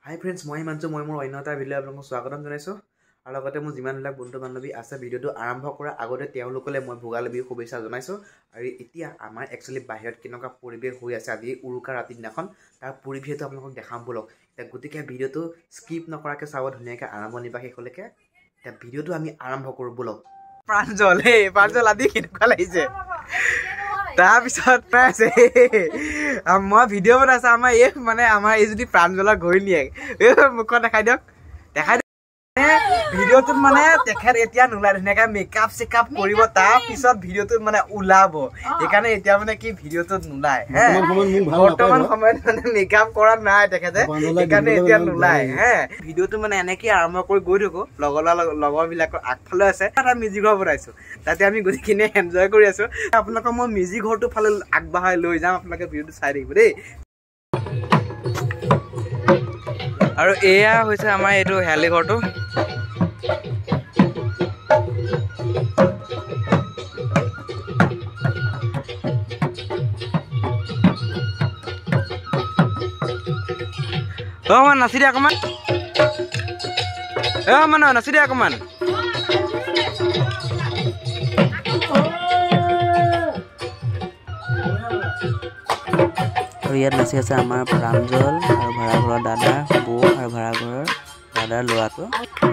হাই friends মই মানছো মই মোৰ অন্য এটা ভিডিঅ' আপোনালোকক স্বাগতম জনাইছোঁ আৰু লগতে মোৰ যিমানবিলাক বন্ধু বান্ধৱী আছে ভিডিঅ'টো আৰম্ভ কৰাৰ আগতে তেওঁলোকলৈ মই ভোগালী বিহুৰ শুভেচ্ছা জনাইছোঁ আৰু এতিয়া আমাৰ একচুৱেলি বাহিৰত কেনেকুৱা পৰিৱেশ হৈ আছে আজি উৰুকা ৰাতি দিনাখন তাৰ পৰিৱেশটো আপোনালোকক দেখাম বলক এতিয়া গতিকে ভিডিঅ'টো স্কিপ নকৰাকৈ চাব ধুনীয়াকৈ আৰম্ভণি পৰা শেষলৈকে এতিয়া ভিডিঅ'টো আমি আৰম্ভ কৰোঁ বলক প্ৰাঞ্জল আদি কেনেকুৱা লাগিছে তাৰপিছত মই ভিডিঅ' বনাইছোঁ আমাৰ এই মানে আমাৰ এই যদি প্ৰাঞ্জলৰ ঘড়ী নিয়ে মুখত দেখাই দিয়ক ভিডিঅ'টোত মানে তেখেত এতিয়া নোলায় ধুনীয়াকৈ মেকআপ চেকআপ কৰিব তাৰপিছত ভিডিঅ'টোত মানে ওলাব সেইকাৰণে এতিয়া মানে কি ভিডিঅ'টোত নোলায় বৰ্তমান সময়ত মানে মেকআপ কৰা নাই তেখেতে সেইকাৰণে এতিয়া নোলায় ভিডিঅ'টো মানে এনেকৈ আৰম্ভ কৰি গৈ থাকোঁ লগৰবিলাকৰ আগফালে আছে এটা মেজি ঘৰ বনাইছোঁ তাতে আমি গোটেইখিনি এনজয় কৰি আছোঁ আপোনালোকক মই মেজি ঘৰটো ফালে আগবঢ়াই লৈ যাম আপোনালোকে ভিডিঅ'টো চাই থাকিব দেই আৰু এয়া হৈছে আমাৰ এইটো হেলি ঘৰটো অকমান নাচি দিয়া অকমান নাচি দিয়া অকমান আৰু ইয়াত নাচি আছে আমাৰ প্ৰাঞ্জল আৰু ভাড়াঘৰৰ দাদা বৌ আৰু ভাড়াঘৰৰ দাদাৰ ল'ৰাটো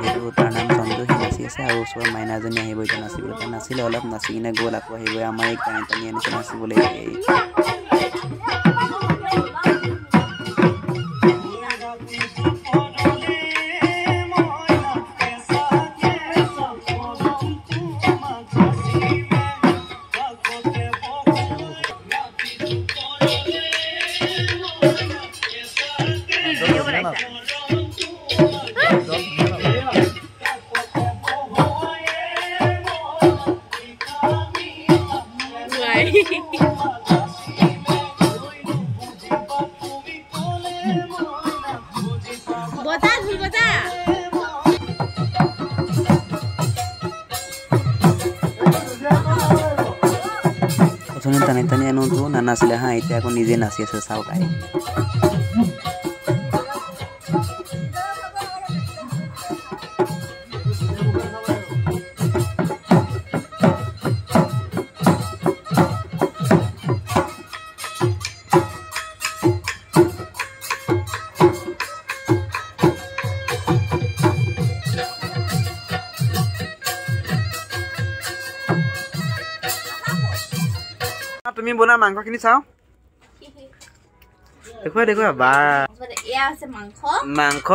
সেইটো তাৰ নাম চন্দু সি নাচি আছে আৰু ওচৰৰ মাইনাজনী আহিব এতিয়া নাচিবলৈ তাই নাচিলে অলপ নাচি কিনে গ'ল আকৌ আহিব আমাৰ এই টানি টানি আনিছে নাচিবলৈ টানি টানি আনোতো নানাছিলে হা এতিয়া আকৌ নিজে নাচি আছে চাওক আহি তুমি বনা মাংসখিনি চাও দেখুৱা বা এয়া আছে মাংস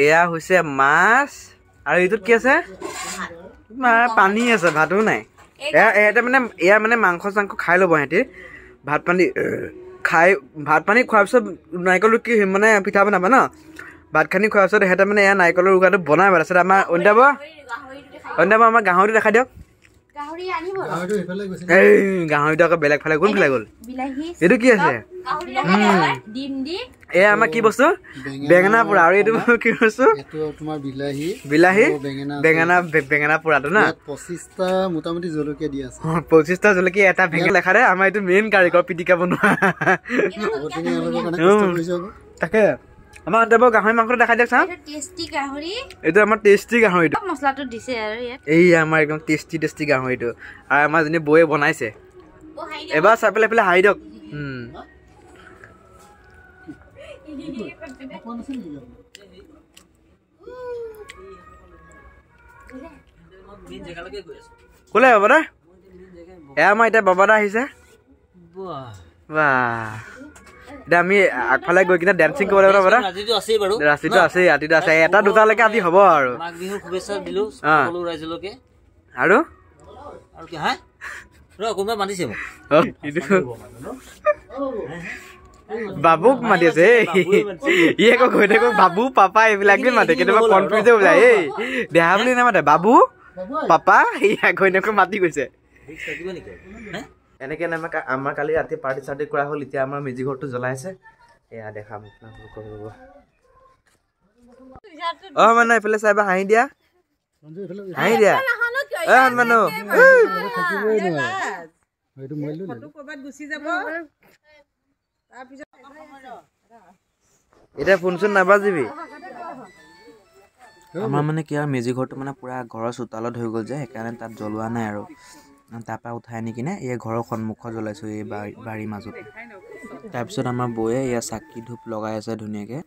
এয়া হৈছে মাছ আৰু এইটোত কি আছে পানী আছে ভাতো নাই এটা মানে এয়া মানে মাংস চাংস খাই ল'ব সিহঁতি ভাত পানী খোৱাৰ পিছত নাৰিকলৰ কি মানে পিঠা বনাবা ন ভাতখিনি খোৱাৰ পিছত সিহঁতে মানে এয়া নাৰিকলৰ উৰুকাটো বনাই তাৰপিছত আমাৰ অন্যাব আমাৰ গাহৰিটো দেখাই দিয়ক গাহৰিটো আকৌ বেলেগ ফালে কোনফালে গ'ল এইটো কি আছে এয়া আমাৰ কি বস্তু বেঙেনা পোৰা আৰু এইটো কি বস্তু বিলাহী বেঙেনা পোৰাটো না 25টা মোটামুটি জলকীয়া দি আছে 25টা জলকীয়া এটা ভেঙে লেখা দে আমাৰ এইটো মেইন কাৰিকৰ পিটিকা বনোৱা তাকে আমাৰ দেৱ গাহৰি মাংসটো দেখাই দিয়ক চাওঁ এইটো আমাৰ টেষ্টি গাহৰিটো মছলাটো দিছে আৰু ইয়াত এই আমাৰ একদম টেষ্টি গাহৰিটো আৰু আমাৰ জনী বৌয়ে বনাইছে এবাৰ চাই পেলাই হাঁহি দিয়ক ক'লে বাবা দা এয়া আমাৰ এতিয়া বাবা দা আহিছে বাহ এতিয়া আমি আগফালে গৈ কিনে ডান্সিং কৰিব লাগিব বাৰু ৰাতিটো আছেই ৰাতিটো আছে এটা দুটালৈকে আজি হ'ব আৰু আৰু বাবুক মাতি আছে ই আকৌ গৈ থাকো বাবু পাপা এইবিলাকে মাতে কেতিয়াবা কনফিউজ হৈ যায় এই দেহা বুলি নামাতে বাবু পাপা ইয়া গৈ থাকো মাতি গৈছে এনেকৈ আমাৰ কালি ৰাতি পাৰ্টি চাৰ্টি কৰা হ'ল এতিয়া আমাৰ মেজি ঘৰটো জ্বলাই আছে এয়া দেখাম মানে এইফালে চাই হাঁহি দিয়া মানুহ এটা ফোন চোন নাবাজিবি আমাৰ মানে কি আৰু মেজি ঘৰটো মানে পুৰা ঘৰৰ চোতালত হৈ গ'ল যে সেইকাৰণে তাত জ্বলোৱা নাই আৰু তাৰপৰা উঠাই আনি কিনে এই ঘৰৰ সন্মুখত জ্বলাইছোঁ এই বাৰীৰ মাজত তাৰপিছত আমাৰ বৌয়ে ইয়াত চাকি ধূপ লগাই আছে ধুনীয়াকৈ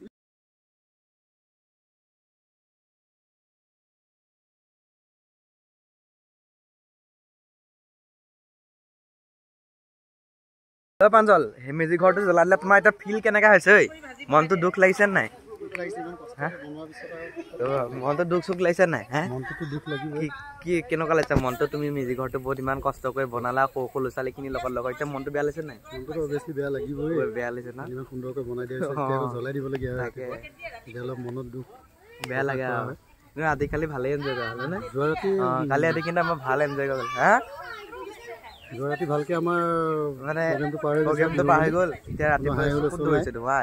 পাঞ্জল সেই মেজি ঘৰটো জ্বলাই দিলে তোমাৰ এতিয়া ফিল কেনেকা হৈছে মনটো দুখ লাগিছে নাই মনটো দুখ চুখ লাগিছে নাই কি কেনেকুৱা লাগিছে মনটো তুমি মেজি ঘৰটো বহুত ইমান কষ্ট কৰি বনালা সৰু সৰু ল'ৰা ছোৱালীখিনিৰ লগত লগত এতিয়া মনটো বেয়া লাগিছে নাই মনটো অবভিয়াছলি বেয়া লাগিবই বেয়া লাগিছে না ইমান সুন্দৰকৈ বনাই দিয়া হৈছে জ্বলাই দিবলগীয়া হয় এতিয়া অলপ মনত দুখ বেয়া লাগে আৰু ৰাতি খালি ভালেই এনজয় কৰা হ'ল নে যোৱা ৰাতি কালি ৰাতি কিন্তু আমাৰ ভাল এনজয় কৰা হ'ল হা যোৱা ৰাতি ভালকৈ আমাৰ মানে প্ৰগ্ৰেমটো পাৰ হৈ গ'ল এতিয়া ৰাতিপুৱা ধুৱা